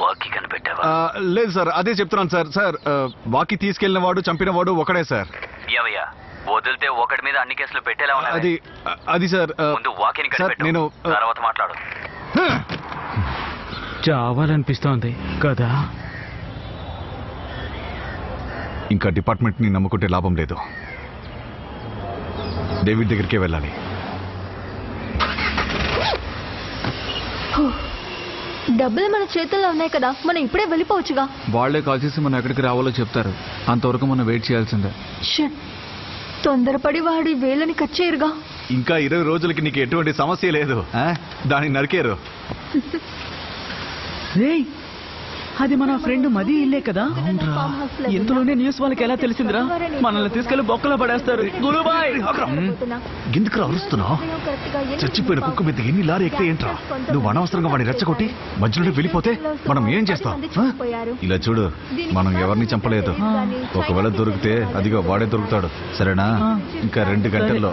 వాకి కనిపెట్టావా? లేదు సార్, అదే చెప్తున్నాను సార్. సార్ వాకి తీసుకెళ్లిన వాడు చంపిన వాడు ఒకడే సార్. ఏవయ్యా, వదిలితే ఒకటి మీద అన్ని కేసులు పెట్టేలా ఉన్నాయి. అది సార్, ముందు వాకిని కనిపెట్టు, నేను తర్వాత మాట్లాడు. చావాలనిపిస్తోంది కదా. ఇంకా డిపార్ట్మెంట్ ని నమ్ముకుంటే లాభం లేదు. డేవిడ్ దగ్గరికే వెళ్ళాలి. డబ్బులు మన చేతుల్లో ఉన్నాయి కదా, మనం ఇప్పుడే వెళ్ళిపోవచ్చుగా. వాళ్లే కాల్ చేసి మనం ఎక్కడికి రావాలో చెప్తారు. అంతవరకు మనం వెయిట్ చేయాల్సిందే. షిట్, తొందరపడి వాడి వేలని కట్ చేయరుగా. ఇంకా 20 రోజులకి నీకు ఎటువంటి సమస్య లేదు. దాన్ని నరికేరు. అది మన ఫ్రెండ్ మది ఇల్లే కదా. ఇంతలోనే న్యూస్ వాళ్ళకి ఎలా తెలిసిందిరా? మనల్ని తీసుకెళ్లి బొక్కలో పడేస్తారు. గురుబాయ్, ఎందుకు అరుస్తున్నావు? చచ్చిపోయిన కుక్క మీద ఎన్ని లారీ ఎక్కితే ఏంట్రా? నువ్వు అనవసరంగా వాడిని రెచ్చగొట్టి మధ్యలోనే వెళ్ళిపోతే మనం ఏం చేస్తాం? ఇలా చూడు, మనం ఎవరిని చంపలేదు. ఒకవేళ దొరికితే అదిగో వాడే దొరుకుతాడు. సరేనా? ఇంకా 2 గంటల్లో